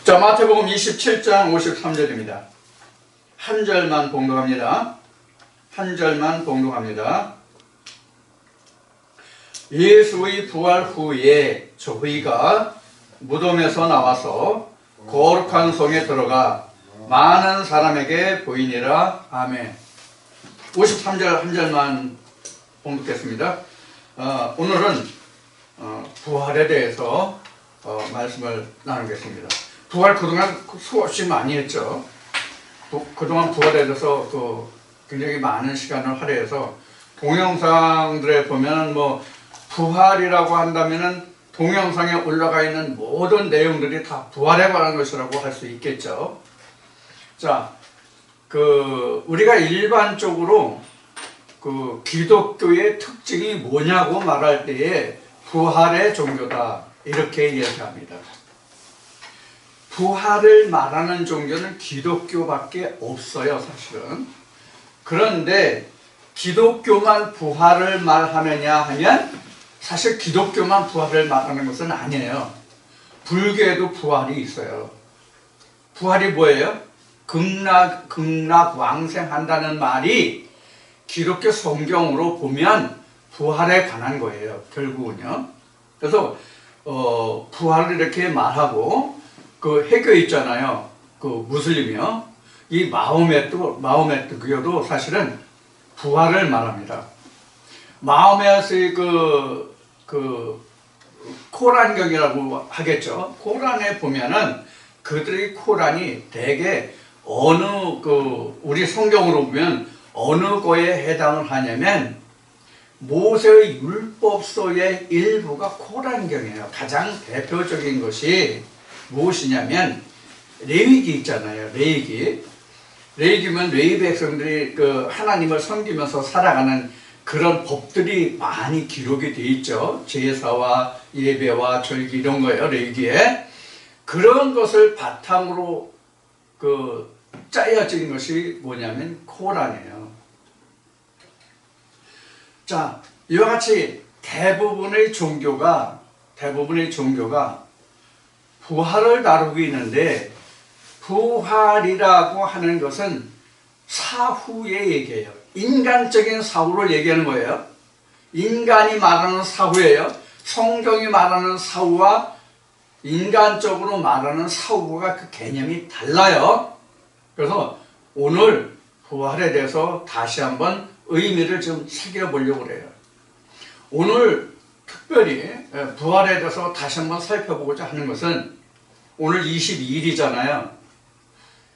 자, 마태복음 27장 53절입니다. 한 절만 봉독합니다. 한 절만 봉독합니다. 예수의 부활 후에 저희가 무덤에서 나와서 거룩한 성에 들어가 많은 사람에게 보이니라. 아멘. 53절 한 절만 봉독했습니다. 오늘은 부활에 대해서 말씀을 나누겠습니다. 부활 그동안 수없이 많이 했죠. 그동안 부활에 대해서 굉장히 많은 시간을 할애해서 동영상들에 보면 부활이라고 한다면은 동영상에 올라가 있는 모든 내용들이 다 부활에 관한 것이라고 할 수 있겠죠. 자, 우리가 일반적으로 기독교의 특징이 뭐냐고 말할 때에 부활의 종교다 이렇게 이야기합니다. 부활을 말하는 종교는 기독교밖에 없어요, 사실은. 그런데 기독교만 부활을 말하느냐 하면 사실 기독교만 부활을 말하는 것은 아니에요. 불교에도 부활이 있어요. 부활이 뭐예요? 극락왕생한다는 말이 기독교 성경으로 보면 부활에 관한 거예요, 결국은요. 그래서 부활을 이렇게 말하고 해교 있잖아요. 무슬림이요. 이 마호메트교도 사실은 부활을 말합니다. 마호메트의 코란경이라고 하겠죠. 코란에 보면은 그들의 코란이 대개 우리 성경으로 보면 어느 거에 해당을 하냐면 모세의 율법서의 일부가 코란경이에요. 가장 대표적인 것이 무엇이냐면 레위기 있잖아요. 레위기면 레위 백성들이 하나님을 섬기면서 살아가는 그런 법들이 많이 기록이 되어 있죠. 제사와 예배와 절기 이런 거예요. 레위기에 그런 것을 바탕으로 짜여진 것이 뭐냐면 코란이에요. 자, 이와 같이 대부분의 종교가 부활을 다루고 있는데, 부활이라고 하는 것은 사후의 얘기예요. 인간적인 사후를 얘기하는 거예요. 인간이 말하는 사후예요. 성경이 말하는 사후와 인간적으로 말하는 사후가 그 개념이 달라요. 그래서 오늘 부활에 대해서 다시 한번 의미를 좀 새겨보려고 그래요. 오늘 특별히 부활에 대해서 다시 한번 살펴보고자 하는 것은 오늘 22일이잖아요.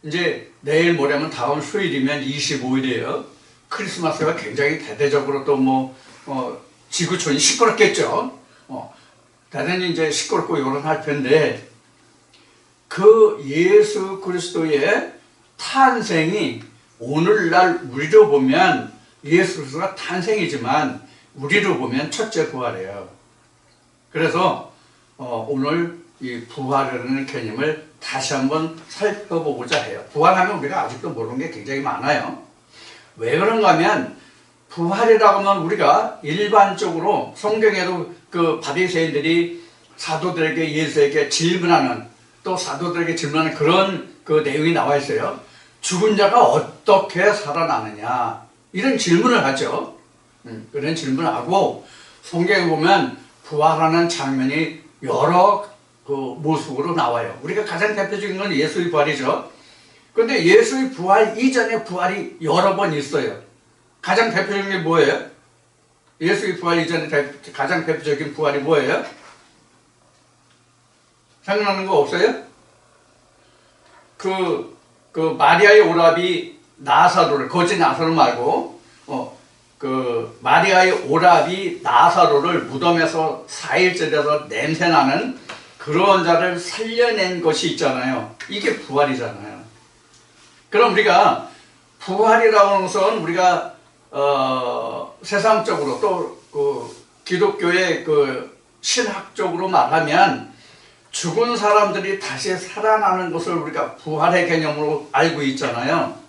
이제 내일 모레면 다음 수요일이면 25일이에요. 크리스마스가 굉장히 대대적으로 지구촌이 시끄럽겠죠. 대단히 이제 시끄럽고 요란할 텐데 예수 그리스도의 탄생이 오늘날 우리로 보면 예수 그리스도가 탄생이지만 우리로 보면 첫째 부활이에요. 그래서 오늘 이 부활이라는 개념을 다시 한번 살펴보고자 해요. 부활하면 우리가 아직도 모르는 게 굉장히 많아요. 왜 그런가 하면 부활이라고 하면 우리가 일반적으로 성경에도 바리새인들이 사도들에게 예수에게 질문하는, 또 사도들에게 질문하는 그런 내용이 나와 있어요. 죽은 자가 어떻게 살아나느냐 이런 질문을 하죠. 그런 질문을 하고 성경에 보면 부활하는 장면이 여러 모습으로 나와요. 우리가 가장 대표적인 건 예수의 부활이죠. 그런데 예수의 부활 이전에 부활이 여러 번 있어요. 가장 대표적인 게 뭐예요? 예수의 부활 이전에 가장 대표적인 부활이 뭐예요? 생각나는 거 없어요? 마리아의 오라비 나사로를, 거짓 나사로 말고 마리아의 오라비 나사로를 무덤에서 4일째 돼서 냄새나는 그런 자를 살려낸 것이 있잖아요. 이게 부활이잖아요. 그럼 우리가 부활이라고 하는 것은 우리가 세상적으로 또 기독교의 신학적으로 말하면 죽은 사람들이 다시 살아나는 것을 우리가 부활의 개념으로 알고 있잖아요.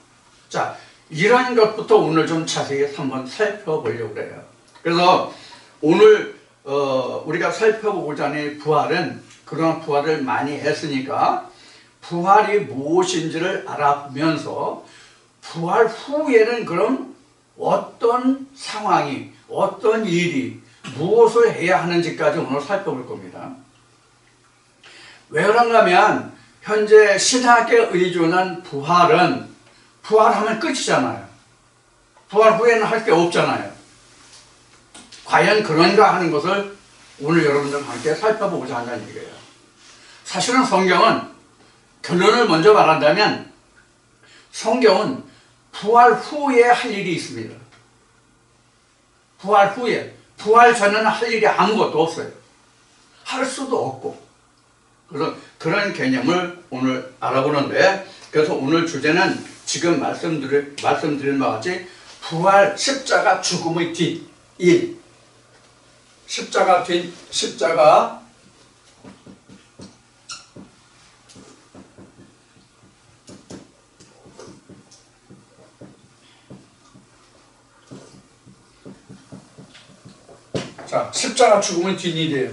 자, 이런 것부터 오늘 좀 자세히 한번 살펴보려고 해요. 그래서 오늘 우리가 살펴보고자 하는 부활은 그동안 부활을 많이 했으니까 부활이 무엇인지를 알아보면서 부활 후에는 그럼 어떤 상황이, 어떤 일이, 무엇을 해야 하는지까지 오늘 살펴볼 겁니다. 왜 그런가 하면 현재 신학에 의존한 부활하면 끝이잖아요. 부활 후에는 할 게 없잖아요. 과연 그런가 하는 것을 오늘 여러분들과 함께 살펴보고자 한다는 얘기예요. 사실은 성경은 결론을 먼저 말한다면 성경은 부활 후에 할 일이 있습니다. 부활 후에. 부활 전에는 할 일이 아무것도 없어요. 할 수도 없고. 그래서 그런 개념을 오늘 알아보는데, 그래서 오늘 주제는 지금 말씀드린 바와 같이 부활, 십자가, 죽음의 뒷일. 십자가 자, 십자가 죽음은 뒷일이에요.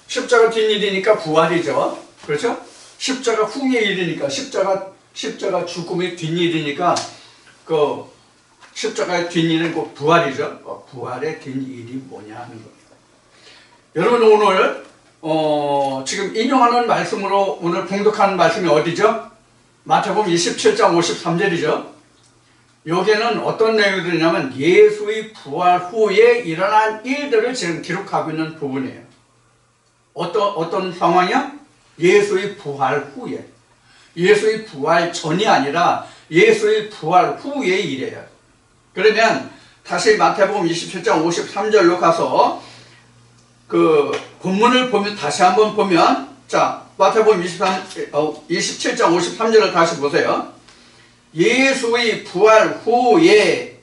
십자가 뒷일이니까 부활이죠. 그렇죠? 십자가 후의 일이니까 십자가 죽음의 뒷일이니까 그 십자가의 뒷일은 그 부활이죠. 부활의 뒷일이 뭐냐 하는 거예요. 여러분 오늘 지금 인용하는 말씀으로 오늘 봉독하는 말씀이 어디죠? 마태복음 27장 53절이죠. 여기에는 어떤 내용이 들냐면 예수의 부활 후에 일어난 일들을 지금 기록하고 있는 부분이에요. 어떤 상황이야? 예수의 부활 후에. 예수의 부활 전이 아니라 예수의 부활 후의 일이에요. 그러면 다시 마태복음 27장 53절로 가서 그 본문을 보면 다시 한번 보면 자 마태복음 27장 53절을 다시 보세요. 예수의 부활 후에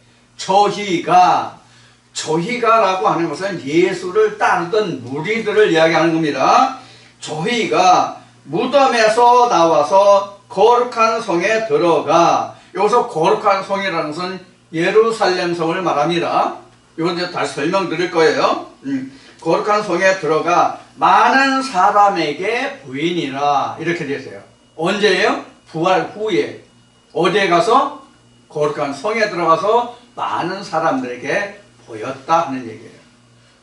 저희가라고 하는 것은 예수를 따르던 무리들을 이야기하는 겁니다. 저희가 무덤에서 나와서 거룩한 성에 들어가, 여기서 거룩한 성이라는 것은 예루살렘 성을 말합니다. 이건 이제 다시 설명드릴 거예요. 거룩한 성에 들어가 많은 사람에게 보이니라 이렇게 되어 있어요. 언제예요? 부활 후에. 어디에 가서? 거룩한 성에 들어가서 많은 사람들에게 보였다 하는 얘기예요.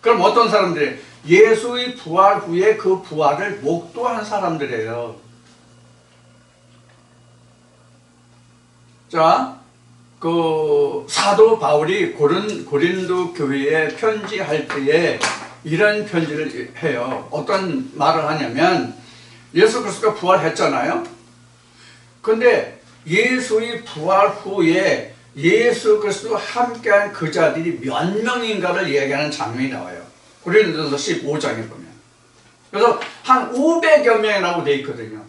그럼 어떤 사람들이? 예수의 부활 후에 그 부활을 목도한 사람들이에요. 자, 그 사도 바울이 고린도 교회에 편지할 때에 이런 편지를 해요. 어떤 말을 하냐면 예수 그리스도가 부활했잖아요. 근데 예수의 부활 후에 예수 그리스도와 함께한 그 자들이 몇 명인가를 이야기하는 장면이 나와요. 고린도전서 15장에 보면. 그래서 한 500여 명이라고 되어 있거든요.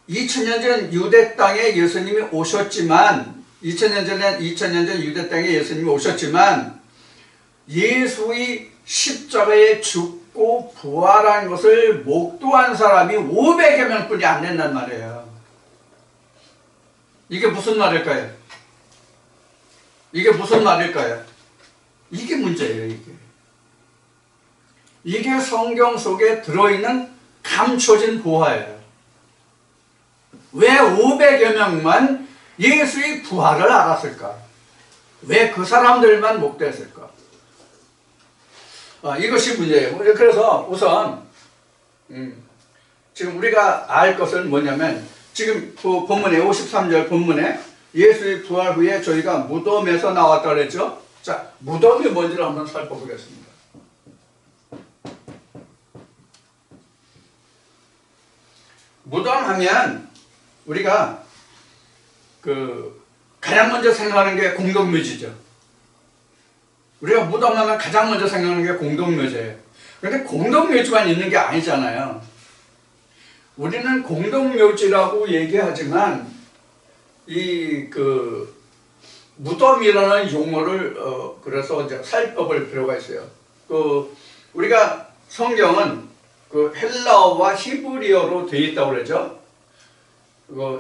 2000년 전 유대 땅에 예수님이 오셨지만 2000년 전 유대 땅에 예수님이 오셨지만 예수의 십자가에 죽고 부활한 것을 목도한 사람이 500여 명뿐이 안 된단 말이에요. 이게 무슨 말일까요? 이게 무슨 말일까요? 이게 문제예요. 이게 성경 속에 들어있는 감춰진 보화예요. 왜 500여 명만 예수의 부활을 알았을까? 왜 그 사람들만 목도했을까? 이것이 문제예요. 그래서 우선 지금 우리가 알 것은 뭐냐면 지금 그 본문에 53절 본문에 예수의 부활 후에 저희가 무덤에서 나왔다 그랬죠. 자, 무덤이 뭔지를 한번 살펴보겠습니다. 무덤 하면 우리가 가장 먼저 생각하는 게 공동묘지죠. 우리가 무덤 하면 가장 먼저 생각하는 게 공동묘지예요. 그런데 공동묘지만 있는 게 아니잖아요. 우리는 공동묘지라고 얘기하지만 무덤이라는 용어를 그래서 이제 살펴볼 필요가 있어요. 우리가 성경은 헬라어와 히브리어로 되어 있다고 그러죠.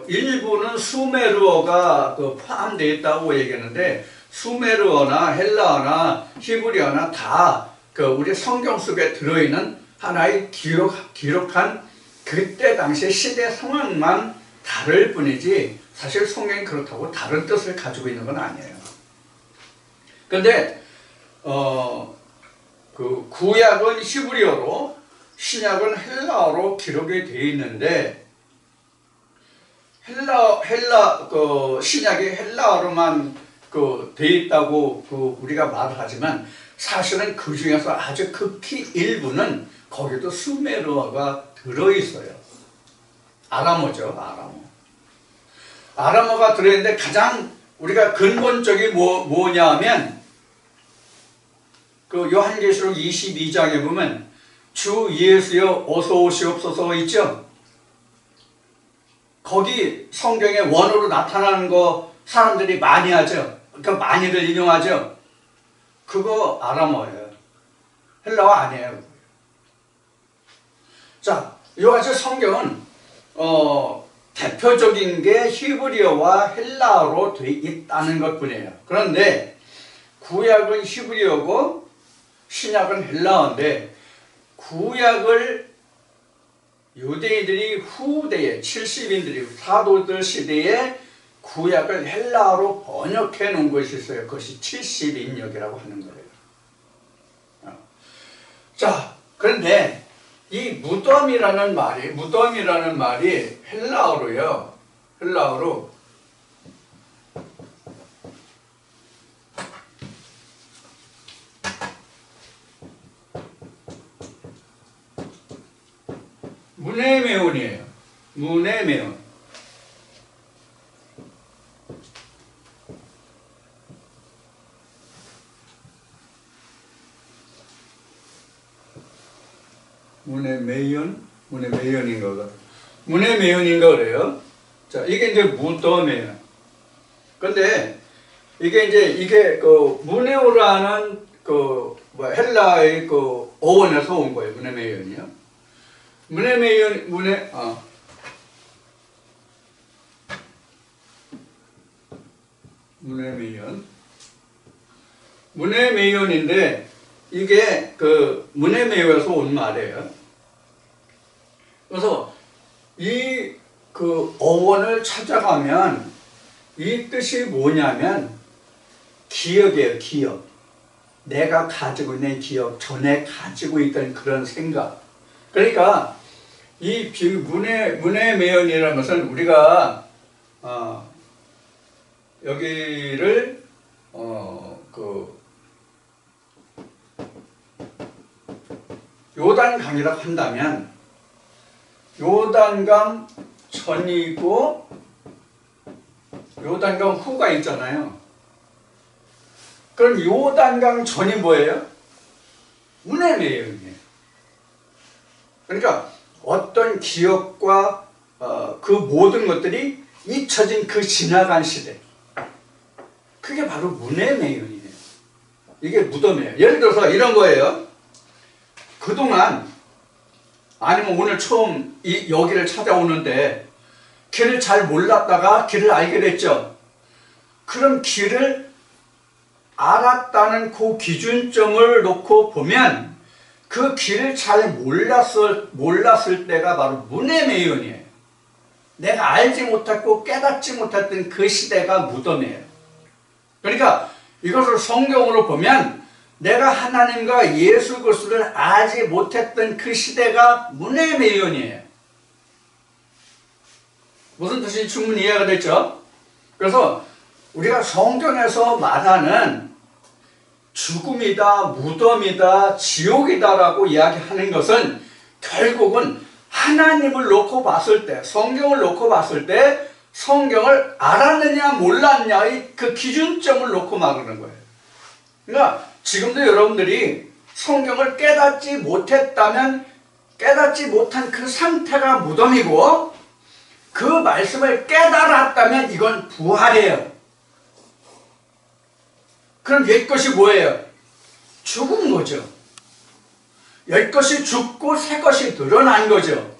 일부는 수메르어가 포함되어 있다고 얘기했는데 수메르어나 헬라어나 히브리어나 다 우리 성경 속에 들어있는 하나의 기록한 그때 당시의 시대 상황만 다를 뿐이지 사실 성경이 그렇다고 다른 뜻을 가지고 있는 건 아니에요. 근데 그 구약은 히브리어로 신약은 헬라어로 기록이 되어 있는데 그 신약이 헬라어로만 되어 있다고 우리가 말을 하지만 사실은 그 중에서 아주 극히 일부는 거기도 수메르어가 들어있어요. 아람어죠, 아람어. 아람어가 들어있는데 가장 우리가 근본적이 뭐냐 하면 그 요한계시록 22장에 보면 주 예수여 어서 오시옵소서 있죠? 거기 성경에 원어로 나타나는 거 사람들이 많이 하죠. 그러니까 많이들 인용하죠. 그거 아람어예요. 헬라어 아니에요. 자, 이와같이 성경은 대표적인 게 히브리어와 헬라어로 되어 있다는 것뿐이에요. 그런데 구약은 히브리어고 신약은 헬라어인데 구약을 유대인들이 후대에 70인들이 사도들 시대에 구약을 헬라어로 번역해 놓은 것이 있어요. 그것이 70인역이라고 하는 거예요. 자, 그런데 이 무덤이라는 말이 헬라어로요. 헬라어로 무네메온이에요. 무네메온. 무네메온인가 그래요. 자, 이게 이제 무덤이에요. 근데 이게 무네오라는 헬라의 어원에서 온 거예요. 무네메온이요. 무네메온인데 이게 무네메온에서 온 말이에요. 그래서 이 어원을 찾아가면 이 뜻이 뭐냐면 기억이에요. 기억. 내가 가지고 있는 기억, 전에 가지고 있던 그런 생각. 그러니까 이 무네메온이라는 것은 우리가 여기를 요단강이라고 한다면 요단강 전이고 요단강 후가 있잖아요. 그럼 요단강 전이 뭐예요? 무네메온이에요. 그러니까 어떤 기억과 그 모든 것들이 잊혀진 그 지나간 시대, 그게 바로 무네메온이에요. 이게 무덤이에요. 예를 들어서 이런 거예요. 그동안 아니면 오늘 처음 여기를 찾아오는데 길을 잘 몰랐다가 길을 알게 됐죠. 그럼 길을 알았다는 그 기준점을 놓고 보면 그 길을 잘 몰랐을 때가 바로 무네메온이에요. 내가 알지 못했고 깨닫지 못했던 그 시대가 무덤이에요. 그러니까 이것을 성경으로 보면 내가 하나님과 예수 그리스도를 알지 못했던 그 시대가 무네메온이에요. 무슨 뜻인지 충분히 이해가 됐죠? 그래서 우리가 성경에서 말하는 죽음이다, 무덤이다, 지옥이다라고 이야기하는 것은 결국은 하나님을 놓고 봤을 때, 성경을 놓고 봤을 때 성경을 알았느냐 몰랐냐의 그 기준점을 놓고 말하는 거예요. 그러니까 지금도 여러분들이 성경을 깨닫지 못했다면 깨닫지 못한 그 상태가 무덤이고 그 말씀을 깨달았다면 이건 부활이에요. 그럼 옛것이 뭐예요? 죽은 거죠. 옛것이 죽고 새것이 드러난 거죠.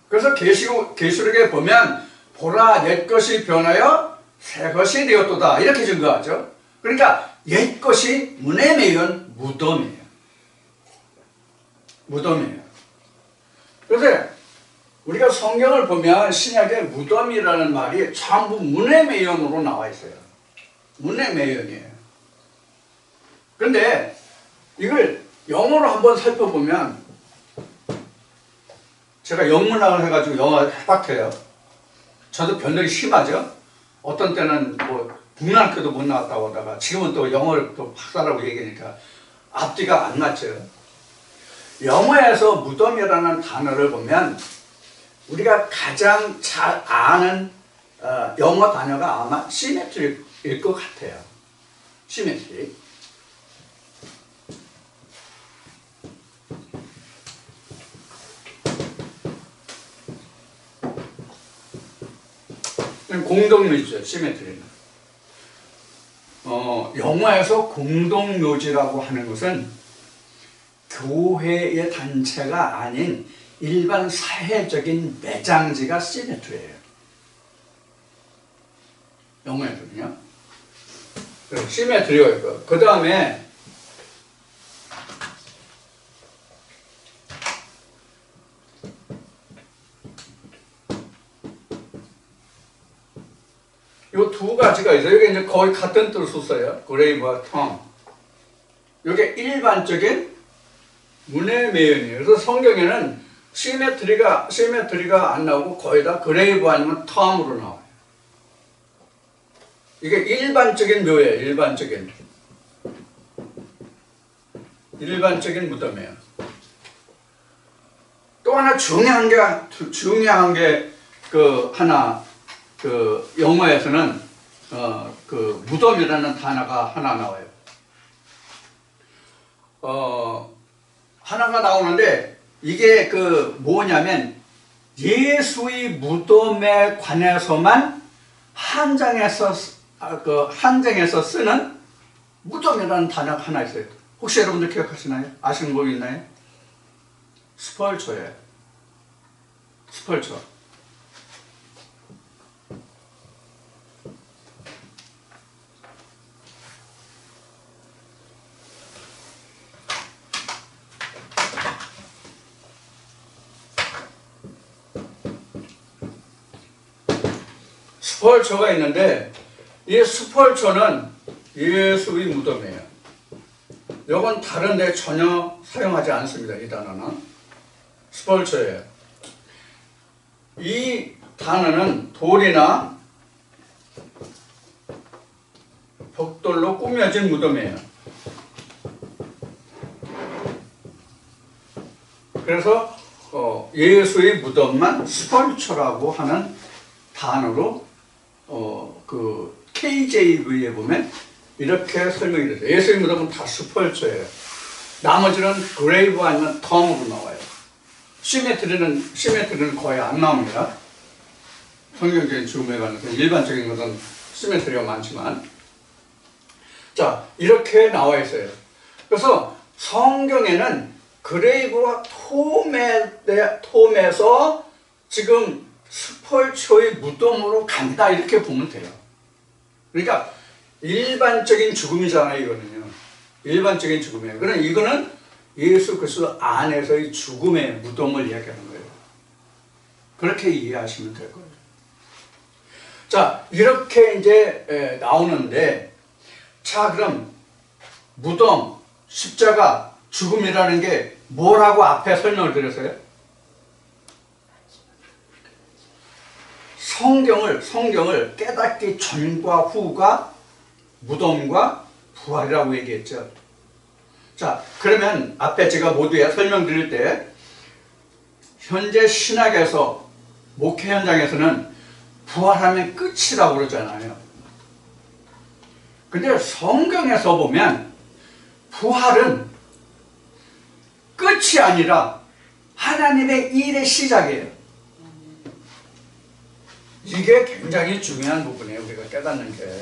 그래서 계시록에 보면 보라 옛것이 변하여 새것이 되었도다 이렇게 증거하죠. 그러니까 옛것이 무덤이에요. 무덤이에요. 그래서 우리가 성경을 보면 신약에 무덤이라는 말이 전부 문해매연으로 나와 있어요. 문해매연이에요. 그런데 이걸 영어로 한번 살펴보면, 제가 영문학을 해가지고 영어 해박해요. 저도 변덕이 심하죠. 어떤 때는 뭐 국문학교도 못 나왔다고 하다가 지금은 또 영어를 또 박사라고 얘기하니까 앞뒤가 안 맞죠. 영어에서 무덤이라는 단어를 보면 우리가 가장 잘 아는 영어 단어가 아마 시메트릭일 것 같아요. 시메트릭. 공동묘지죠, 시메트리는. 영어에서 공동묘지라고 하는 것은 교회의 단체가 아닌 일반 사회적인 매장지가 시메트리예요. 영어에서는요. 시메트리가 있고, 그 다음에 요 두 가지가 있어요. 이게 이제 거의 같은 뜻을 써요. 그레이브와 텀. 이게 일반적인 문해매연이에요. 그래서 성경에는 시메트리가 안 나오고 거의 다 그레이브 아니면 텀으로 나와요. 이게 일반적인 묘예요. 일반적인 무덤이에요. 또 하나 중요한 게 영어에서는 무덤이라는 단어가 하나 나와요. 하나가 나오는데 이게 뭐냐면 예수의 무덤에 관해서만 한정해서 쓰는 무덤이라는 단어가 하나 있어요. 혹시 여러분들 기억하시나요? 아시는 분 있나요? 스펄처예요. 스펄처. 스펄처가 있는데 이 스펄처는 예수의 무덤이에요. 이건 다른 데 전혀 사용하지 않습니다. 이 단어는 스펄처예요. 이 단어는 돌이나 벽돌로 꾸며진 무덤이에요. 그래서 예수의 무덤만 스펄처라고 하는 단어로 KJV에 보면 이렇게 설명이 되죠. 예수의 무덤은 다 스펄처예요. 나머지는 그레이브 아니면 텀으로 나와요. 시메트리는 거의 안 나옵니다. 성경적인 죽음에 관해서 일반적인 것은 시메트리가 많지만, 자, 이렇게 나와 있어요. 그래서 성경에는 그레이브와 톰에서 지금 스펄처의 무덤으로 간다 이렇게 보면 돼요. 그러니까 일반적인 죽음이잖아요. 이거는요. 일반적인 죽음이에요. 그러나 이거는 예수 그리스도 안에서의 죽음의 무덤을 이야기하는 거예요. 그렇게 이해하시면 될 거예요. 자, 이렇게 이제 나오는데, 자, 그럼 무덤, 십자가, 죽음이라는 게 뭐라고 앞에 설명을 드렸어요? 성경을 깨닫기 전과 후가 무덤과 부활이라고 얘기했죠. 자, 그러면 앞에 제가 모두에 설명드릴 때 현재 신학에서 목회 현장에서는 부활하면 끝이라고 그러잖아요. 근데 성경에서 보면 부활은 끝이 아니라 하나님의 일의 시작이에요. 이게 굉장히 중요한 부분이에요. 우리가 깨닫는 게.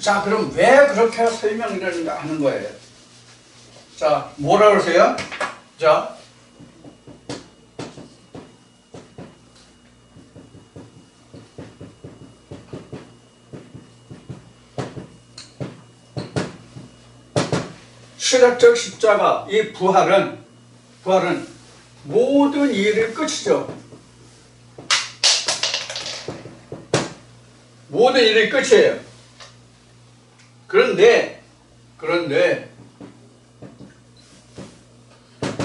자, 그럼 왜 그렇게 설명을 하는 거예요? 자, 뭐라 그러세요? 자, 신학적 십자가, 이 부활은 모든 일이 끝이죠. 모든 일이 끝이에요. 그런데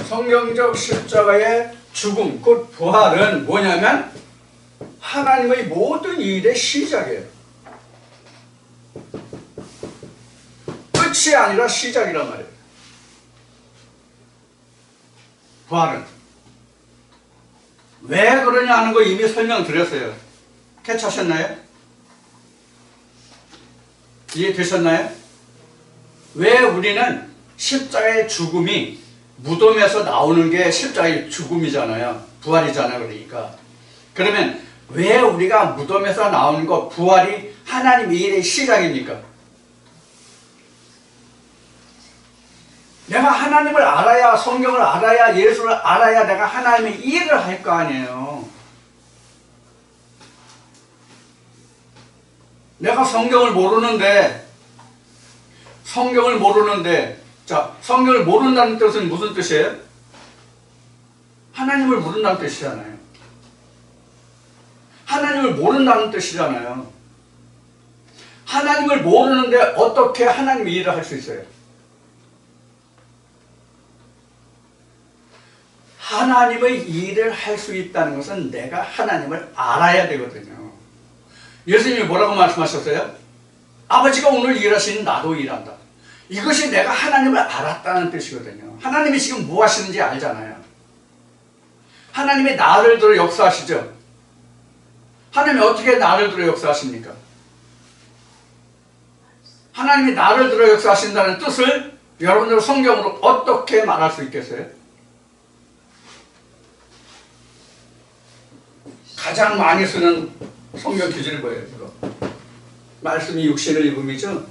성경적 십자가의 죽음, 곧 부활은 뭐냐면 하나님의 모든 일의 시작이에요. 끝이 아니라 시작이란 말이에요. 부활은. 왜 그러냐 하는 거 이미 설명드렸어요. 캐치하셨나요? 이해되셨나요? 왜 우리는 십자가의 죽음이 무덤에서 나오는 게 십자가의 죽음이잖아요. 부활이잖아요. 그러니까. 그러면 왜 우리가 무덤에서 나오는 거 부활이 하나님의 일의 시작입니까? 내가 하나님을 알아야, 성경을 알아야, 예수를 알아야 내가 하나님의 일을 할 거 아니에요. 내가 성경을 모르는데, 자, 성경을 모른다는 뜻은 무슨 뜻이에요? 하나님을 모른다는 뜻이잖아요. 하나님을 모른다는 뜻이잖아요. 하나님을 모르는데 어떻게 하나님의 일을 할 수 있어요? 하나님의 일을 할 수 있다는 것은 내가 하나님을 알아야 되거든요. 예수님이 뭐라고 말씀하셨어요? 아버지가 오늘 일하시니 나도 일한다. 이것이 내가 하나님을 알았다는 뜻이거든요. 하나님이 지금 뭐 하시는지 알잖아요. 하나님이 나를 들어 역사하시죠. 하나님이 어떻게 나를 들어 역사하십니까? 하나님이 나를 들어 역사하신다는 뜻을 여러분들 성경으로 어떻게 말할 수 있겠어요? 가장 많이 쓰는 성경 기준이 뭐예요? 이거? 말씀이 육신을 입음이죠?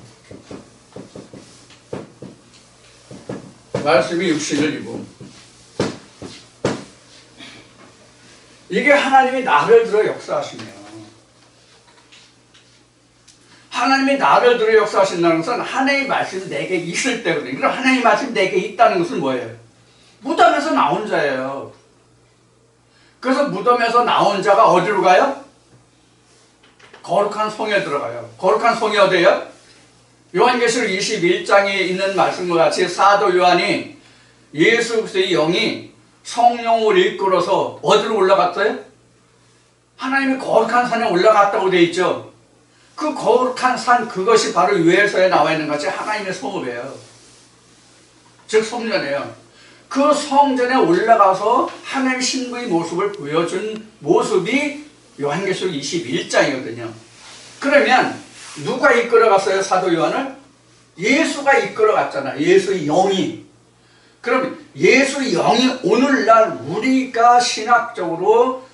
말씀이 육신을 입음. 이게 하나님이 나를 들어 역사하시네요. 하나님이 나를 들어 역사하신다는 것은 하나님의 말씀이 내게 있을 때거든요. 그럼 하나님의 말씀이 내게 있다는 것은 뭐예요? 무덤에서 나온 자예요. 그래서 무덤에서 나온 자가 어디로 가요? 거룩한 성에 들어가요. 거룩한 성이 어디예요? 요한계시록 21장에 있는 말씀과 같이 사도 요한이 예수 그리스도의 영이 성령을 이끌어서 어디로 올라갔어요? 하나님의 거룩한 산에 올라갔다고 되어 있죠. 그 거룩한 산, 그것이 바로 요엘서에 나와 있는 것이 하나님의 성읍이에요. 즉 성전이에요. 그 성전에 올라가서 하나님의 신부의 모습을 보여준 모습이 요한계시록 21장이거든요. 그러면 누가 이끌어갔어요? 사도 요한을? 예수가 이끌어갔잖아요. 예수의 영이. 그럼 예수의 영이 오늘날 우리가 신학적으로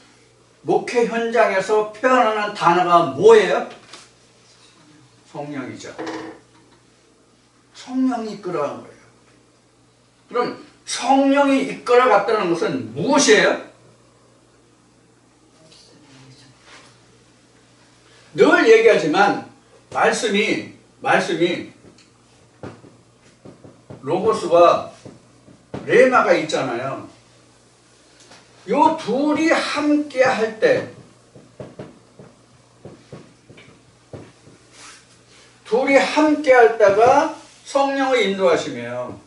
목회 현장에서 표현하는 단어가 뭐예요? 성령이죠. 성령이 이끌어간 거예요. 그럼 성령이 이끌어갔다는 것은 무엇이에요? 늘 얘기하지만 말씀이 로고스와 레마가 있잖아요. 요 둘이 함께 할 때, 둘이 함께 할 때가 성령의 인도하심이에요.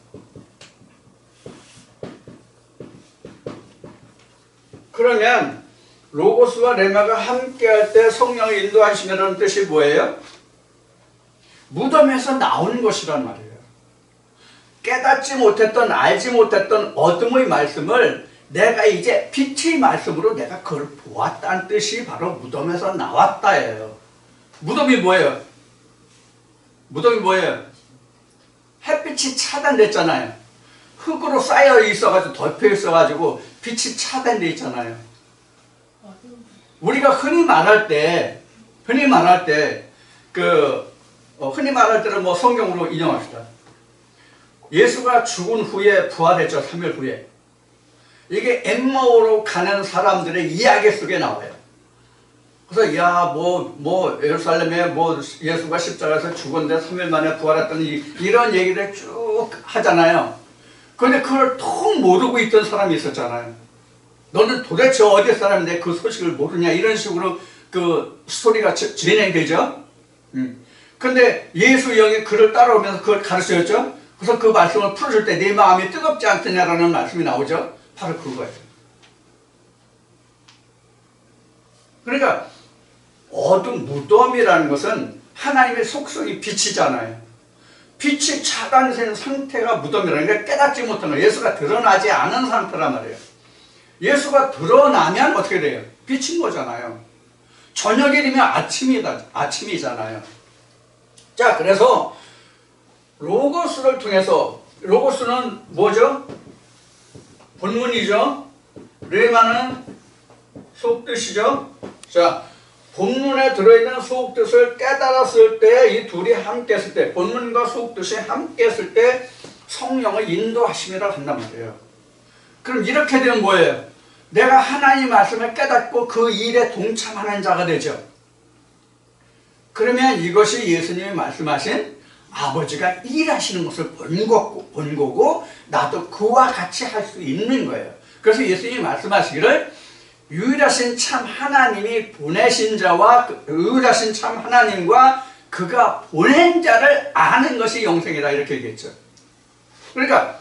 그러면 로고스와 레마가 함께 할 때 성령의 인도하심이라는 뜻이 뭐예요? 무덤에서 나온 것이란 말이에요. 깨닫지 못했던, 알지 못했던 어둠의 말씀을 내가 이제 빛의 말씀으로 내가 그걸 보았다는 뜻이 바로 무덤에서 나왔다예요. 무덤이 뭐예요? 무덤이 뭐예요? 햇빛이 차단됐잖아요. 흙으로 쌓여 있어가지고 덮여 있어가지고 빛이 차단돼 있잖아요. 우리가 흔히 말할 때는 뭐 성경으로 인용합시다. 예수가 죽은 후에 부활했죠. 3일 후에. 이게 엠마오로 가는 사람들의 이야기 속에 나와요. 그래서 예루살렘에 예수가 십자가에서 죽었는데 3일 만에 부활했다는 이런 얘기를 쭉 하잖아요. 그런데 그걸 통 모르고 있던 사람이 있었잖아요. 너는 도대체 어디 사람인데 그 소식을 모르냐? 이런 식으로 그 스토리가 진행되죠. 근데 예수 영이 그를 따라오면서 그걸 가르쳐줬죠. 그래서 그 말씀을 풀어줄 때 네 마음이 뜨겁지 않느냐라는 말씀이 나오죠. 바로 그거예요. 그러니까 어둠 무덤이라는 것은 하나님의 속성이 빛이잖아요. 빛이 차단된 상태가 무덤이라는 게 깨닫지 못한 거예요. 예수가 드러나지 않은 상태란 말이에요. 예수가 드러나면 어떻게 돼요? 빛인 거잖아요. 저녁이 되면 아침이잖아요. 자, 그래서 로고스를 통해서, 로고스는 뭐죠? 본문이죠. 레마는 속뜻이죠. 자, 본문에 들어있는 속뜻을 깨달았을 때, 이 둘이 함께 했을 때, 본문과 속뜻이 함께 했을 때 성령의 인도하심이라고 한단 말이에요. 그럼 이렇게 되면 뭐예요? 내가 하나님 말씀을 깨닫고 그 일에 동참하는 자가 되죠. 그러면 이것이 예수님이 말씀하신 아버지가 일하시는 것을 본 거고 나도 그와 같이 할 수 있는 거예요. 그래서 예수님이 말씀하시기를 유일하신 참 하나님이 보내신 자와 유일하신 참 하나님과 그가 보낸 자를 아는 것이 영생이다 이렇게 얘기했죠. 그러니까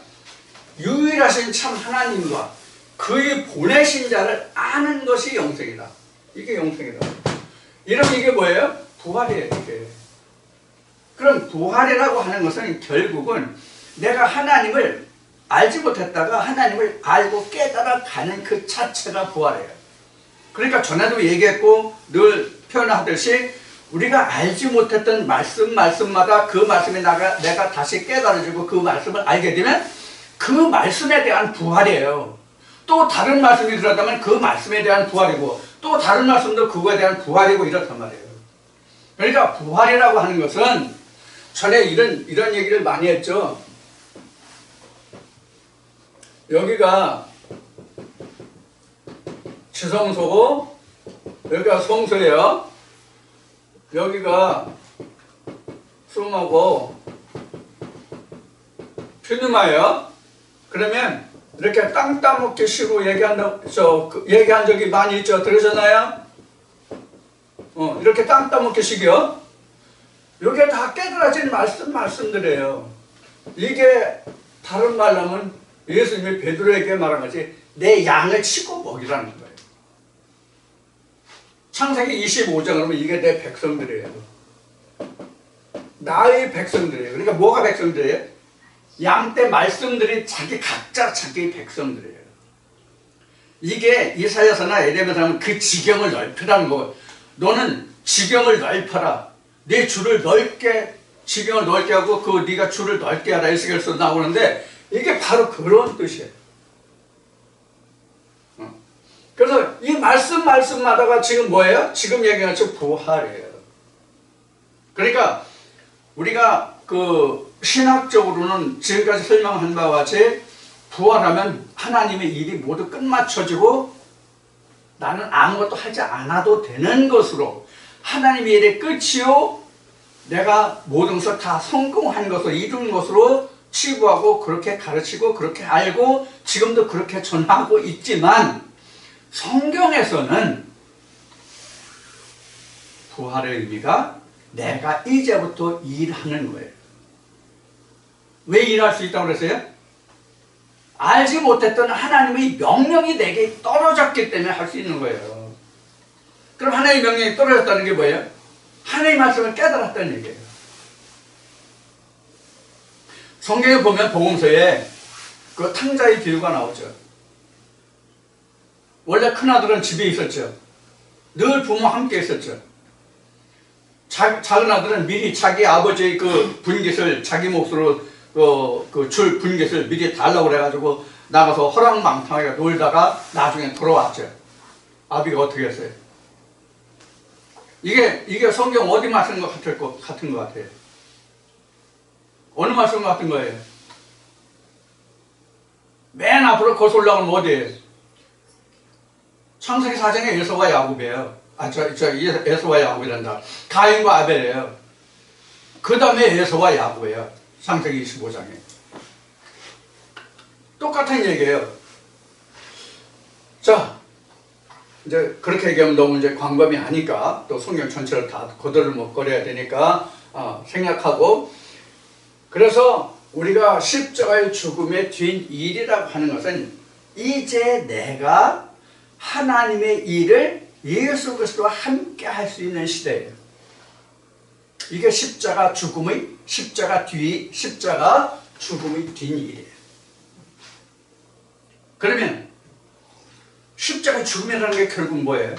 유일하신 참 하나님과 그의 보내신 자를 아는 것이 영생이다. 이게 영생이다. 이러면 이게 뭐예요? 부활이에요. 이게. 그럼 부활이라고 하는 것은 결국은 내가 하나님을 알지 못했다가 하나님을 알고 깨달아가는 그 자체가 부활이에요. 그러니까 전에도 얘기했고 늘 표현하듯이 우리가 알지 못했던 말씀마다 그 말씀에 내가 다시 깨달아지고 그 말씀을 알게 되면 그 말씀에 대한 부활이에요. 또 다른 말씀이 들었다면 그 말씀에 대한 부활이고 또 다른 말씀도 그거에 대한 부활이고 이렇단 말이에요. 그러니까 부활이라고 하는 것은 전에 이런 얘기를 많이 했죠. 여기가 지성소고 여기가 성소예요. 여기가 숨하고 퓨누마예요. 그러면 이렇게 땅 따먹기 식으로 얘기한 적이 많이 있죠. 들으셨나요? 이렇게 땅 따먹기 식이요. 이게 다 깨달아진 말씀들이에요. 이게 다른 말로 하면 예수님이 베드로에게 말한 것이 내 양을 치고 먹이라는 거예요. 창세기 25장을 보면 이게 내 백성들이에요. 나의 백성들이에요. 그러니까 뭐가 백성들이에요? 양떼 말씀들이 각자 자기 백성들이에요. 이게 이사야서나 에레미야서 하면 그 지경을 넓히라는 거예요. 너는 지경을 넓혀라. 네 줄을 넓게, 지경을 넓게 하고 네가 줄을 넓게 하라. 에스겔서 나오는데 이게 바로 그런 뜻이에요. 그래서 이 말씀마다가 지금 뭐예요? 지금 얘기한 것처럼 부활이에요. 그러니까 우리가 신학적으로는 지금까지 설명한 바와 같이 부활하면 하나님의 일이 모두 끝마쳐지고 나는 아무것도 하지 않아도 되는 것으로 하나님의 일의 끝이요 내가 모든 것을 다 성공한 것을 이룬 것으로 치부하고 그렇게 가르치고 그렇게 알고 지금도 그렇게 전하고 있지만 성경에서는 부활의 의미가 내가 이제부터 일하는 거예요. 왜 일할 수 있다고 그랬어요? 알지 못했던 하나님의 명령이 내게 떨어졌기 때문에 할 수 있는 거예요. 그럼 하나님의 명령이 떨어졌다는 게 뭐예요? 하나님의 말씀을 깨달았다는 얘기예요. 성경에 보면 복음서에 그 탕자의 비유가 나오죠. 원래 큰아들은 집에 있었죠. 늘 부모와 함께 있었죠. 작은 아들은 미리 자기 아버지의 그 분깃을 자기 몫으로 줄 분깃을 미리 달라고 그래가지고 나가서 허랑망탕하게 놀다가 나중에 돌아왔죠. 아비가 어떻게 했어요? 이게 성경 어디 말씀 같은 것 같아요? 어느 말씀 같은 거예요? 맨 앞으로 거기서 올라가면 어디예요? 창세기 4장에 에서와 야곱이에요. 에서와 야곱이란다. 가인과 아벨이에요. 그 다음에 에서와 야곱이에요. 창세기 25장에. 똑같은 얘기예요. 자, 이제 그렇게 얘기하면 너무 이제 광범위 하니까 또 성경 전체를 다 거들먹거려야 되니까 생략하고, 그래서 우리가 십자가의 죽음의 뒷일이라고 하는 것은 이제 내가 하나님의 일을 예수 그리스도와 함께 할 수 있는 시대예요. 이게 십자가 죽음의 십자가 죽음의 뒷일이에요. 그러면 십자가 죽음이라는 게 결국 뭐예요?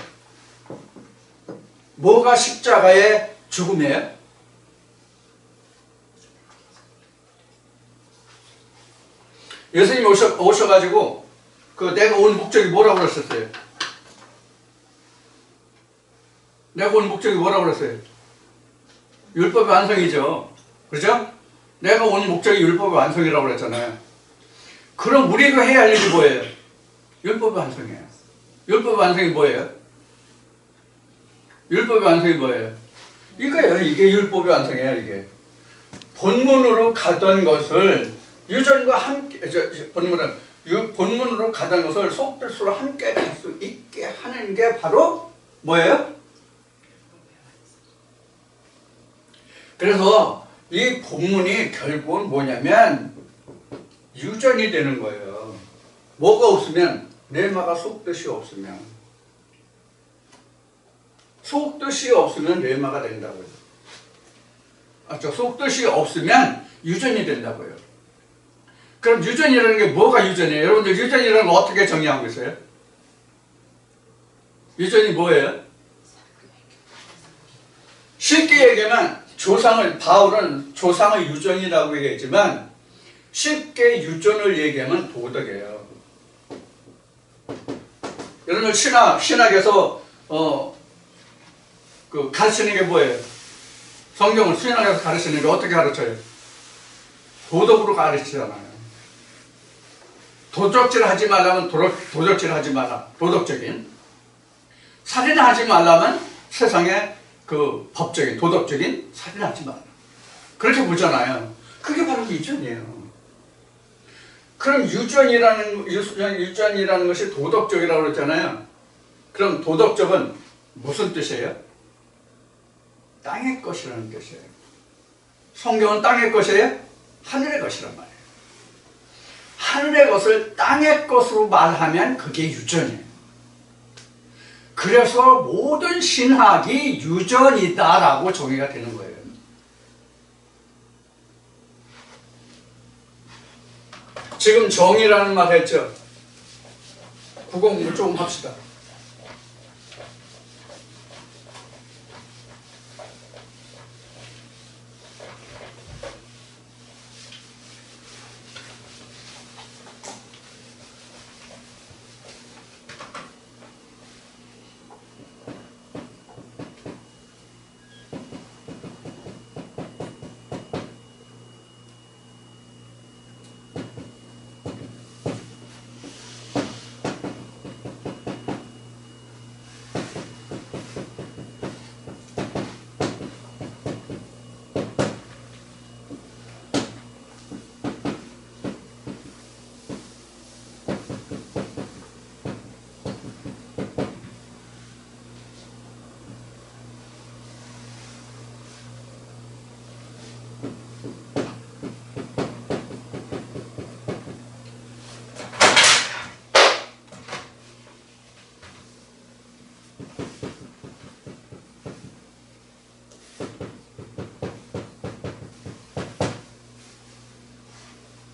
뭐가 십자가의 죽음이에요? 예수님이 오셔가지고 내가 온 목적이 뭐라고 그랬었어요? 내가 온 목적이 뭐라고 그랬어요? 율법의 완성이죠. 그렇죠? 내가 온 목적이 율법의 완성이라고 그랬잖아요. 그럼 우리가 해야 할 일이 뭐예요? 율법의 완성이에요. 율법의 완성이 뭐예요? 율법의 완성이 뭐예요? 이거예요. 이게 율법의 완성이에요. 이게 본문으로 가던 것을 유전과 함께, 본문으로 가던 것을 속뜻으로 함께 갈 수 있게 하는 게 바로 뭐예요? 그래서 이 본문이 결국은 뭐냐면 유전이 되는 거예요. 뭐가 없으면, 레마가 속뜻이 없으면, 속뜻이 없으면 레마가 된다고요. 속뜻이 없으면 유전이 된다고요. 그럼 유전이라는 게 뭐가 유전이에요? 여러분들 유전이라는 거 어떻게 정의하고 있어요? 유전이 뭐예요? 쉽게 얘기하면 바울은 조상의 유전이라고 얘기했지만 쉽게 유전을 얘기하면 도덕이에요. 여러분 신학에서 가르치는 게 뭐예요? 성경을 신학에서 가르치는 게 어떻게 가르쳐요? 도덕으로 가르치잖아요. 도적질 하지 말라면 도적질 하지 마라. 도덕적인. 살인하지 말라면 세상에 법적인, 도덕적인 살인하지 마라. 그렇게 보잖아요. 그게 바로 유전이에요. 그럼 유전이라는 것이 도덕적이라고 그랬잖아요. 그럼 도덕적은 무슨 뜻이에요? 땅의 것이라는 뜻이에요. 성경은 땅의 것이에요? 하늘의 것이란 말이에요. 하늘의 것을 땅의 것으로 말하면 그게 유전이에요. 그래서 모든 신학이 유전이다라고 정의가 되는 거예요. 지금 정의라는 말 했죠? 국어 공부 조금 합시다.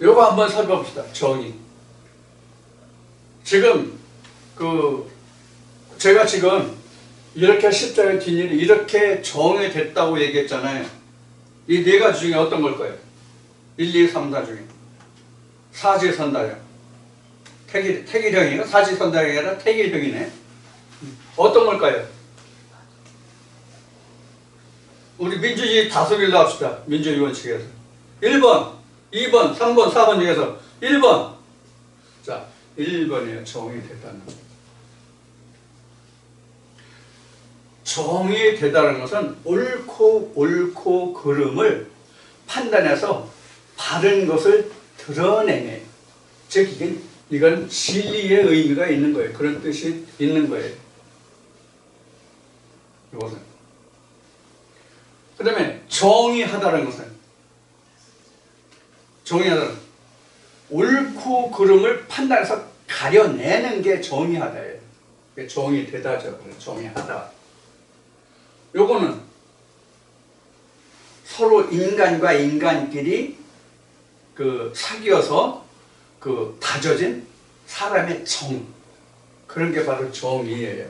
요거 한번 살펴봅시다. 정의. 지금 제가 지금 이렇게 십자가의 뒷일이 이렇게 정의됐다고 얘기했잖아요. 이 네 가지 중에 어떤 걸 거예요? 1, 2, 3, 4 중에 사지선다형. 택일형이에요? 사지선다형이 아니라 택일형이네. 어떤 걸까요? 우리 민주주의 다수결로 합시다. 민주주의 원칙에서 1번 2번, 3번, 4번 중에서 1번. 자, 1번이에요. 정의되다는 것. 정의되다는 것은 옳고 그름을 판단해서 바른 것을 드러내네. 즉, 이게 이건 진리의 의미가 있는 거예요. 그런 뜻이 있는 거예요. 이것은. 그 다음에 정의하다는 것은 정의하다는 옳고 그름을 판단해서 가려내는 게 정의하다예요. 정의되다죠. 정의하다. 요거는 서로 인간과 인간끼리 사귀어서 다져진 사람의 정, 그런 게 바로 정의예요.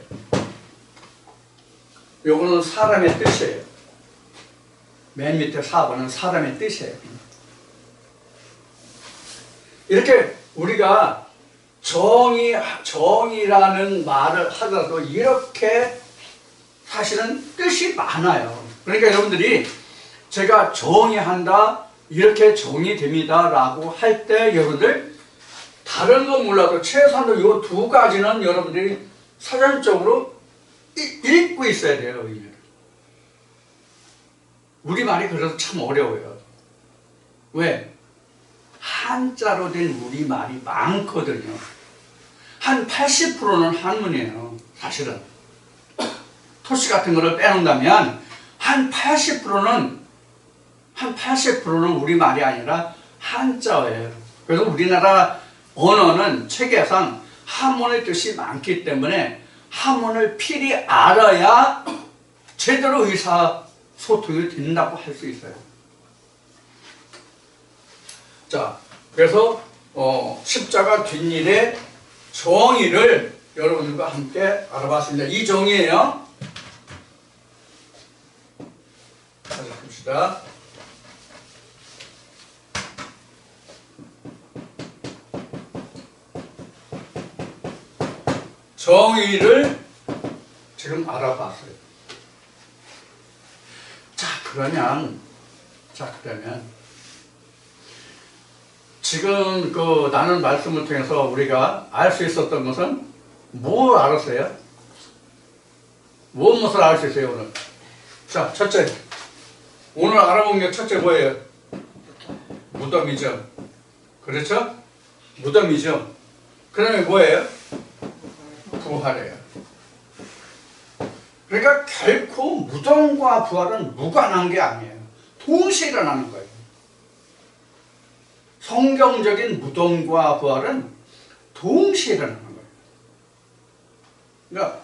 요거는 사람의 뜻이에요. 맨 밑에 4번은 사람의 뜻이에요. 이렇게 우리가 정의라는 말을 하더라도 이렇게 사실은 뜻이 많아요. 그러니까 여러분들이 제가 정의한다, 이렇게 정의됩니다 라고 할 때 여러분들 다른 거 몰라도 최소한도 이 두 가지는 여러분들이 사전적으로 읽고 있어야 돼요. 의미를. 우리말이 그래서 참 어려워요. 왜? 한자로 된 우리말이 많거든요. 한 80%는 한문이에요. 사실은. 토시 같은 거를 빼놓는다면 한 80%는 우리말이 아니라 한자예요. 그래서 우리나라 언어는 체계상 한문의 뜻이 많기 때문에 한문을 필히 알아야 제대로 의사소통이 된다고 할 수 있어요. 자, 그래서 십자가 뒷일의 정의를 여러분들과 함께 알아봤습니다. 이 정의예요. 다시 봅시다. 정의를 지금 알아봤어요. 자, 그러면 지금 나눈 말씀을 통해서 우리가 알 수 있었던 것은 뭘 알았어요? 무엇을 알 수 있어요, 오늘? 자, 첫째. 오늘 알아본 게 첫째 뭐예요? 무덤이죠. 그렇죠? 무덤이죠. 그 다음에 뭐예요? 부활이에요. 그러니까 결코 무덤과 부활은 무관한 게 아니에요. 동시에 일어나는 거예요. 성경적인 무덤과 부활은 동시에 일어나는 거예요. 그러니까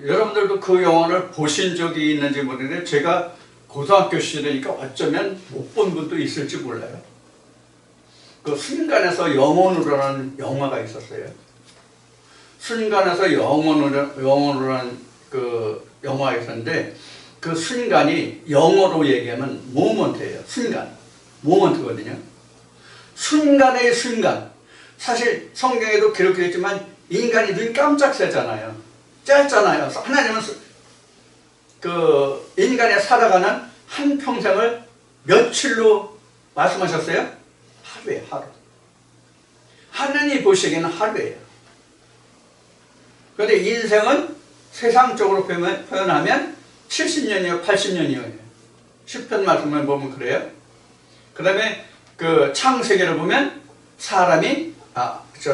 여러분들도 그 영화를 보신 적이 있는지 모르겠는데 제가 고등학교 시절이니까 어쩌면 못 본 분도 있을지 몰라요. 순간에서 영혼으로라는 영화가 있었어요. 순간에서 영혼으로라는 영화가 있었는데 그 순간이 영어로 얘기하면 모먼트예요. 순간. 모먼트거든요. 순간의 순간. 사실 성경에도 기록되어 있지만 인간이 눈 깜짝 새잖아요. 짧잖아요. 하나님은 인간이 살아가는 한 평생을 며칠로 말씀하셨어요? 하루에 하루. 하나님이 보시기에는 하루예요. 그런데 인생은 세상적으로 표현하면 70년이요, 80년이요. 시편 말씀을 보면 그래요. 그 다음에 창세기를 보면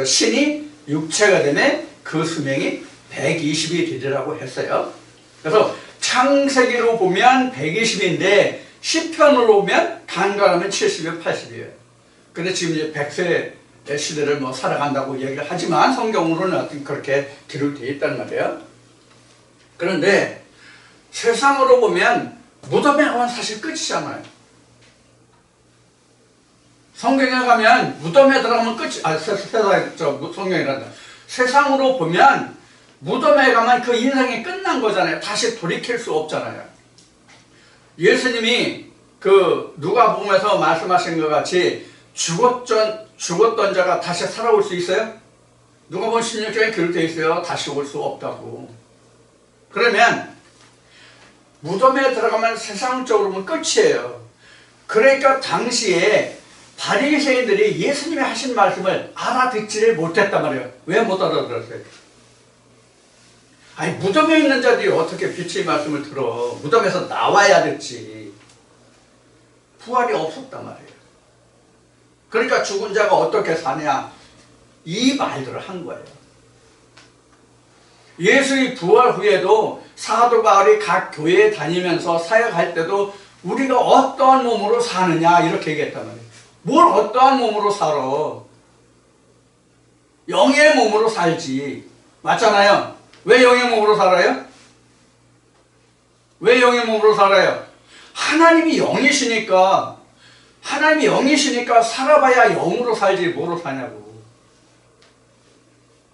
신이 육체가 되면 그 수명이 120이 되리라고 했어요. 그래서 창세기로 보면 120인데 시편으로 보면 간간하면 70이요, 80이에요. 근데 지금 이제 100세 시대를 살아간다고 얘기를 하지만 성경으로는 그렇게 기록되어 있단 말이에요. 그런데 세상으로 보면 무덤에 가면 사실 끝이잖아요. 성경에 가면 무덤에 들어가면 끝이, 성경이란다. 세상으로 보면 무덤에 가면 그 인생이 끝난 거잖아요. 다시 돌이킬 수 없잖아요. 예수님이 누가복음에서 말씀하신 것 같이 죽었던 자가 다시 살아올 수 있어요? 누가복음 16장에 기록되어 있어요. 다시 올 수 없다고. 그러면 무덤에 들어가면 세상적으로 보면 끝이에요. 그러니까 당시에 바리새인들이 예수님이 하신 말씀을 알아듣지를 못했단 말이에요. 왜 못 알아들었어요? 아니, 무덤에 있는 자들이 어떻게 빛의 말씀을 들어? 무덤에서 나와야 됐지. 부활이 없었단 말이에요. 그러니까 죽은 자가 어떻게 사냐, 이 말들을 한 거예요. 예수의 부활 후에도 사도 바울이 각 교회에 다니면서 사역할 때도 우리가 어떠한 몸으로 사느냐 이렇게 얘기했단 말이에요. 뭘 어떠한 몸으로 살아? 영의 몸으로 살지. 맞잖아요. 왜 영의 몸으로 살아요? 왜 영의 몸으로 살아요? 하나님이 영이시니까, 하나님이 영이시니까 살아봐야 영으로 살지 뭐로 사냐고.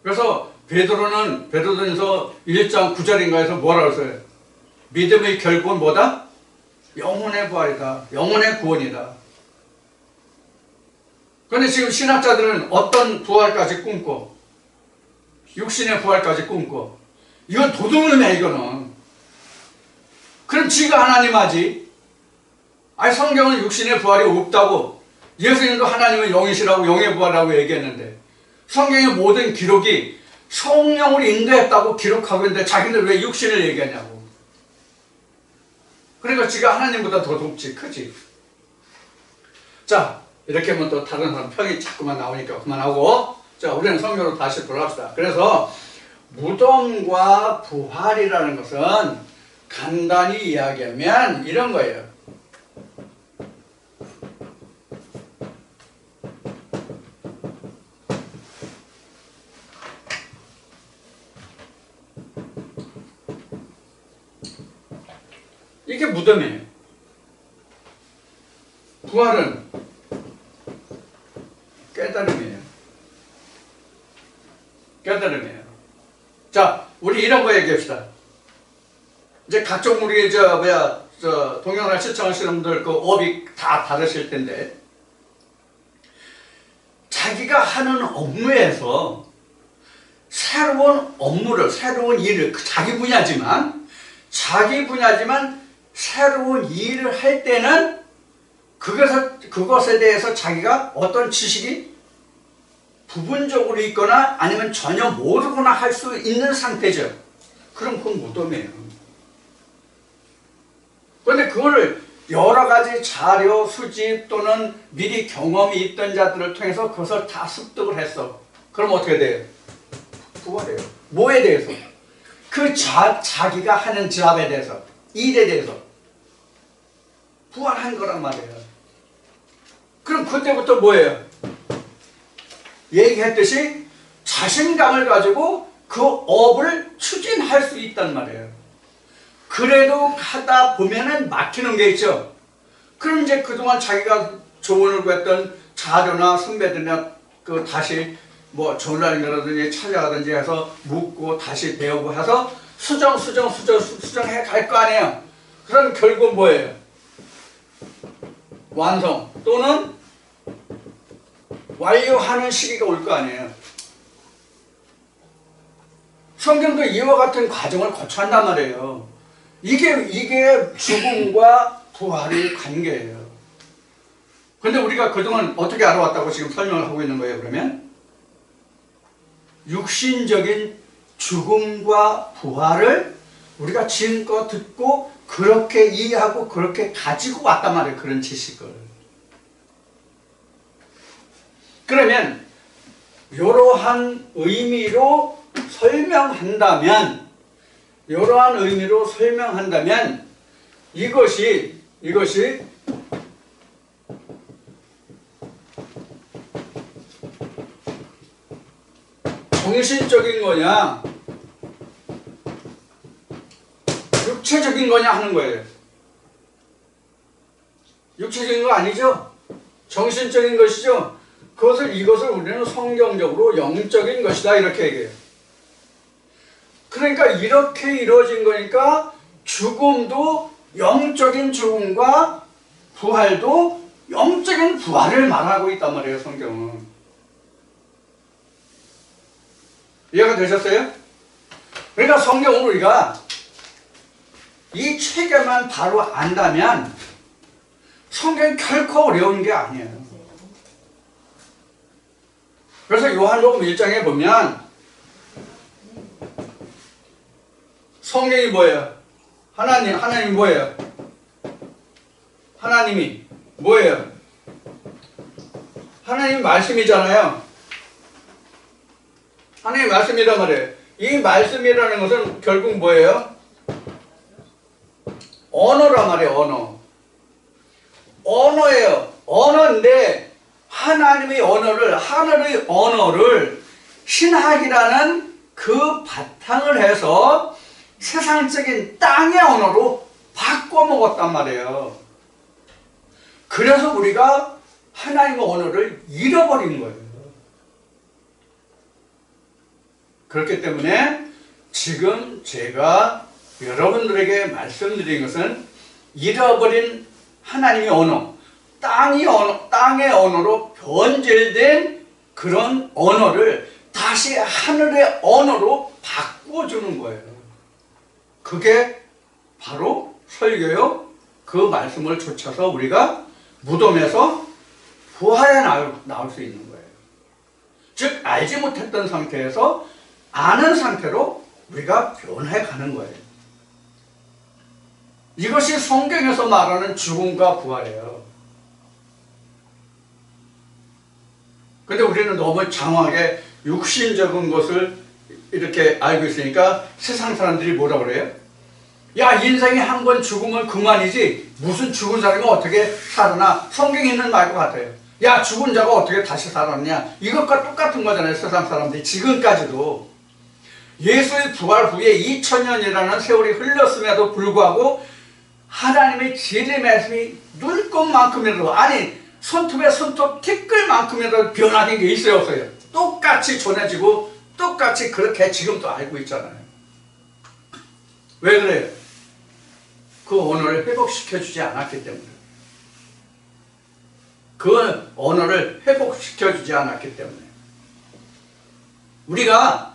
그래서 베드로전서 1장 9절인가에서 뭐라고 했어요? 믿음의 결국은 뭐다? 영혼의 부활이다. 영혼의 구원이다. 그런데 지금 신학자들은 어떤 부활까지 꿈꿔? 육신의 부활까지 꿈꿔. 이건 도둑놈이야, 이거는. 그럼 지가 하나님 하지. 아니, 성경은 육신의 부활이 없다고, 예수님도 하나님은 영이시라고, 영의 부활이라고 얘기했는데, 성경의 모든 기록이 성령으로 인도했다고 기록하고 있는데 자기들 왜 육신을 얘기하냐고. 그러니까 지가 하나님보다 더 높지, 크지. 자, 이렇게 하면 또 다른 사람 평이 자꾸만 나오니까 그만하고, 자, 우리는 성경으로 다시 돌아갑시다. 그래서 무덤과 부활이라는 것은 간단히 이야기하면 이런 거예요. 이게 무덤이에요. 부활은 깨달음이에요. 깨달음이에요. 자, 우리 이런 거 얘기합시다. 이제 각종 우리 동영상 시청하시는 분들 그 업이 다 다르실 텐데, 자기가 하는 업무에서 새로운 업무를, 새로운 일을, 자기 분야지만 새로운 일을 할 때는 그것에 대해서 자기가 어떤 지식이 부분적으로 있거나 아니면 전혀 모르거나 할 수 있는 상태죠. 그럼 그건 무덤이에요. 그런데 그거를 여러 가지 자료, 수집 또는 미리 경험이 있던 자들을 통해서 그것을 다 습득을 했어. 그럼 어떻게 돼요? 부활해요. 뭐에 대해서? 자기가 하는 잡에 대해서, 일에 대해서 부활한 거란 말이에요. 그럼 그때부터 뭐예요? 얘기했듯이 자신감을 가지고 그 업을 추진할 수 있단 말이에요. 그래도 하다 보면은 막히는 게 있죠. 그럼 이제 그동안 자기가 조언을 구했던 자료나 선배들이나 다시 저널이라든지 찾아가든지 해서 묻고 다시 배우고 해서 수정해 갈 거 아니에요. 그럼 결국 뭐예요? 완성 또는 완료하는 시기가 올 거 아니에요. 성경도 이와 같은 과정을 거쳐한단 말이에요. 이게 죽음과 부활의 관계예요. 그런데 우리가 그동안 어떻게 알아왔다고 지금 설명을 하고 있는 거예요, 그러면? 육신적인 죽음과 부활을 우리가 지금껏 듣고 그렇게 이해하고 그렇게 가지고 왔단 말이에요, 그런 지식을. 그러면 이러한 의미로 설명한다면 이것이 정신적인 거냐 육체적인 거냐 하는 거예요. 육체적인 거 아니죠? 정신적인 것이죠? 이것을 우리는 성경적으로 영적인 것이다 이렇게 얘기해요. 그러니까 이렇게 이루어진 거니까 죽음도 영적인 죽음과 부활도 영적인 부활을 말하고 있단 말이에요, 성경은. 이해가 되셨어요? 그러니까 성경을 우리가 이 체계만 바로 안다면 성경이 결코 어려운 게 아니에요. 그래서 요한복음 1장에 보면 성경이 뭐예요? 하나님이 뭐예요? 하나님이 뭐예요? 하나님 말씀이잖아요. 하나님 말씀이란 말이에요. 이 말씀이라는 것은 결국 뭐예요? 언어란 말이에요. 언어. 언어예요. 언어인데 하나님의 언어를, 하늘의 언어를 신학이라는 그 바탕을 해서 세상적인 땅의 언어로 바꿔 먹었단 말이에요. 그래서 우리가 하나님의 언어를 잃어버린 거예요. 그렇기 때문에 지금 제가 여러분들에게 말씀드린 것은 잃어버린 하나님의 언어, 땅의 언어로 변질된 그런 언어를 다시 하늘의 언어로 바꿔주는 거예요. 그게 바로 설교요. 그 말씀을 좇아서 우리가 무덤에서 부활해 나올 수 있는 거예요. 즉 알지 못했던 상태에서 아는 상태로 우리가 변해 가는 거예요. 이것이 성경에서 말하는 죽음과 부활이에요. 근데 우리는 너무 장황하게 육신적인 것을 이렇게 알고 있으니까 세상 사람들이 뭐라 그래요? 야, 인생에 한 번 죽으면 그만이지 무슨 죽은 사람이 어떻게 살아나? 성경에 있는 말과 같아요. 야, 죽은 자가 어떻게 다시 살았냐? 이것과 똑같은 거잖아요. 세상 사람들이 지금까지도. 예수의 부활 후에 2000년이라는 세월이 흘렀음에도 불구하고 하나님의 진리 말씀이 눈 것만큼이라도, 아니 손톱에 손톱 티끌만큼이라도 변화된 게 있어요, 없어요? 똑같이 전해지고 똑같이 그렇게 지금도 알고 있잖아요. 왜 그래요? 그 언어를 회복시켜주지 않았기 때문에. 그 언어를 회복시켜주지 않았기 때문에. 우리가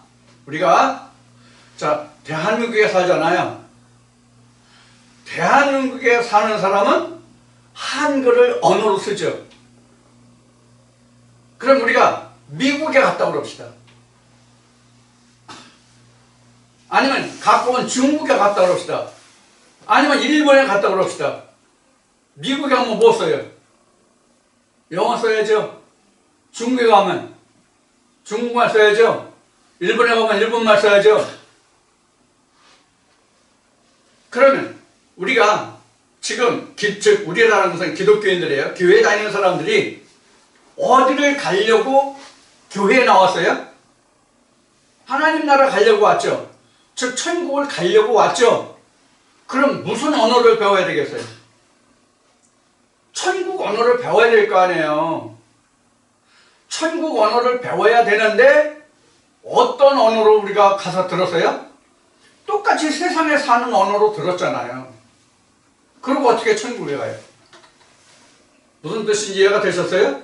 자, 대한민국에 살잖아요. 대한민국에 사는 사람은 한글을 언어로 쓰죠. 그럼 우리가 미국에 갔다 그럽시다. 아니면 가까운 중국에 갔다 그럽시다. 아니면 일본에 갔다 그럽시다. 미국에 가면 뭐 써요? 영어 써야죠. 중국에 가면 중국말 써야죠. 일본에 가면 일본말 써야죠. 그러면 우리가 지금 즉 우리라는 것은 기독교인들이에요. 교회 다니는 사람들이 어디를 가려고 교회에 나왔어요? 하나님 나라 가려고 왔죠. 즉 천국을 가려고 왔죠. 그럼 무슨 언어를 배워야 되겠어요? 천국 언어를 배워야 될 거 아니에요. 천국 언어를 배워야 되는데 어떤 언어로 우리가 가서 들었어요? 똑같이 세상에 사는 언어로 들었잖아요. 그리고 어떻게 천국에 가요? 무슨 뜻인지 이해가 되셨어요?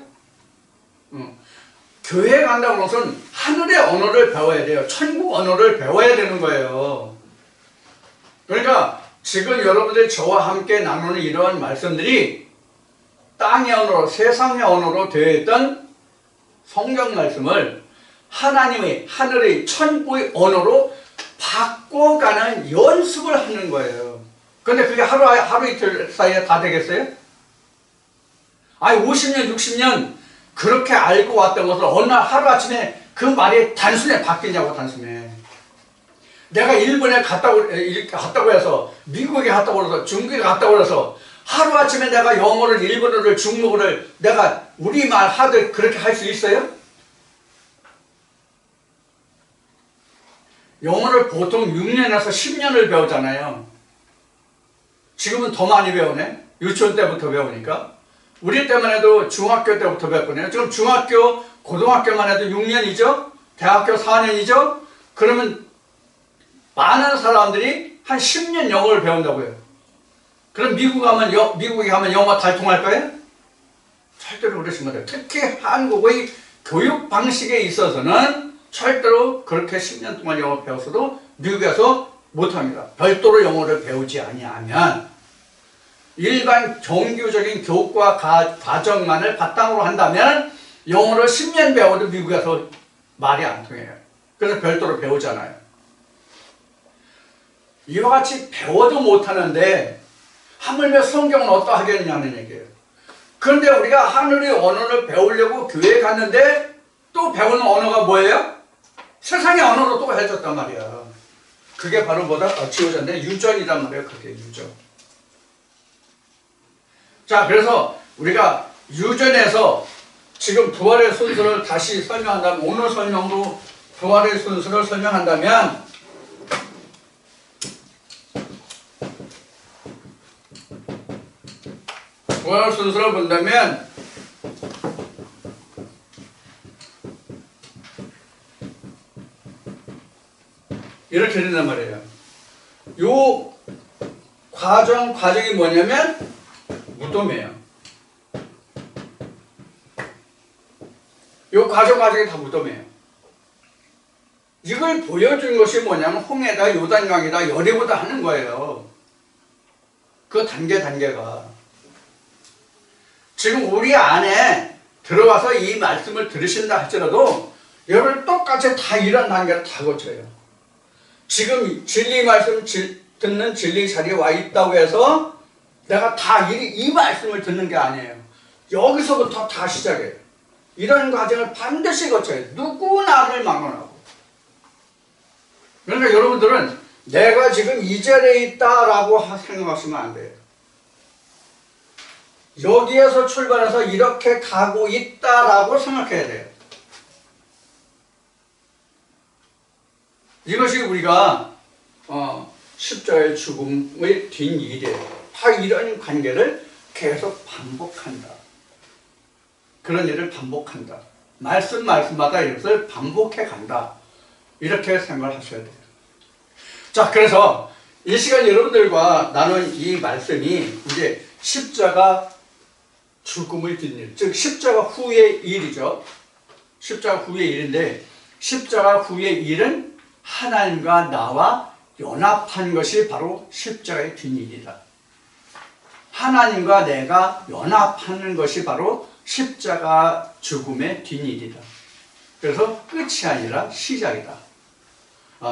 교회에 간다고 해서 하늘의 언어를 배워야 돼요. 천국 언어를 배워야 되는 거예요. 그러니까 지금 여러분들이 저와 함께 나누는 이러한 말씀들이 땅의 언어로, 세상의 언어로 되어 있던 성경 말씀을 하나님의, 하늘의, 천국의 언어로 바꿔가는 연습을 하는 거예요. 근데 그게 하루 이틀 사이에 다 되겠어요? 아니 50년 60년 그렇게 알고 왔던 것을 어느 날 하루아침에 그 말이 단순히 바뀌냐고. 단순히 내가 일본에 갔다고 해서, 미국에 갔다고 해서, 중국에 갔다고 해서 하루아침에 내가 영어를, 일본어를, 중국어를 내가 우리말 하듯 그렇게 할 수 있어요? 영어를 보통 6년에서 10년을 배우잖아요. 지금은 더 많이 배우네. 유치원 때부터 배우니까. 우리 때만 해도 중학교 때부터 배웠거든요. 지금 중학교, 고등학교만 해도 6년이죠. 대학교 4년이죠. 그러면 많은 사람들이 한 10년 영어를 배운다고요. 그럼 미국에 가면 영어 잘 통할 거예요? 절대로 그러지 못해요. 특히 한국의 교육 방식에 있어서는 절대로 그렇게 10년 동안 영어 배웠어도 미국에서 못합니다. 별도로 영어를 배우지 아니하면, 일반 정규적인 교과 과정만을 바탕으로 한다면 영어를 10년 배워도 미국에서 말이 안 통해요. 그래서 별도로 배우잖아요. 이와 같이 배워도 못하는데 하물며 성경은 어떠하겠느냐는 얘기예요. 그런데 우리가 하늘의 언어를 배우려고 교회에 갔는데 또 배우는 언어가 뭐예요? 세상의 언어로 또 해줬단 말이야. 그게 바로 뭐다? 지워졌네. 유전이란 말이에요. 그게 유전. 자, 그래서 우리가 유전에서 지금 부활의 순서를 다시 설명한다면, 오늘 설명으로 부활의 순서를 설명한다면, 부활 순서를 본다면 이렇게 된단 말이에요. 요 과정이 뭐냐면 무덤이에요. 요 과정이 다 무덤이에요. 이걸 보여준 것이 뭐냐면 홍해다, 요단강이다, 여리고다 하는 거예요. 그 단계가. 지금 우리 안에 들어와서 이 말씀을 들으신다 할지라도 여러분 똑같이 다 이런 단계를 다 거쳐요. 지금 진리 말씀 듣는 진리 자리에 와 있다고 해서 내가 다 이 말씀을 듣는 게 아니에요. 여기서부터 다 시작해요. 이런 과정을 반드시 거쳐요. 누구나를 막론하고. 그러니까 여러분들은 내가 지금 이 자리에 있다라고 생각하시면 안 돼요. 여기에서 출발해서 이렇게 가고 있다라고 생각해야 돼요. 이것이 우리가 십자가의 죽음의 뒷일이에요. 다 이런 관계를 계속 반복한다. 그런 일을 반복한다. 말씀마다 이것을 반복해 간다. 이렇게 생각을 하셔야 돼요. 자, 그래서 이 시간 여러분들과 나눈 이 말씀이 이제 십자가 죽음의 뒷일, 즉 십자가 후의 일이죠. 십자가 후의 일인데, 십자가 후의 일은 하나님과 나와 연합한 것이 바로 십자가의 뒷일이다. 하나님과 내가 연합하는 것이 바로 십자가 죽음의 뒷일이다. 그래서 끝이 아니라 시작이다.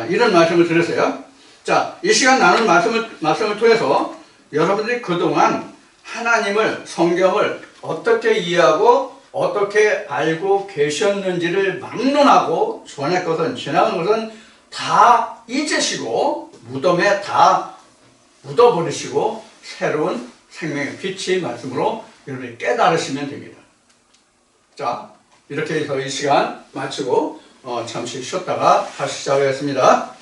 이런 말씀을 드렸어요. 자, 이 시간 나눈 말씀을 통해서 여러분들이 그동안 하나님을, 성경을 어떻게 이해하고 어떻게 알고 계셨는지를 막론하고 전의 것은, 지나간 것은 다 잊으시고 무덤에 다 묻어버리시고 새로운 생명의 빛의 말씀으로 여러분이 깨달으시면 됩니다. 자, 이렇게 해서 이 시간 마치고 잠시 쉬었다가 다시 시작하겠습니다.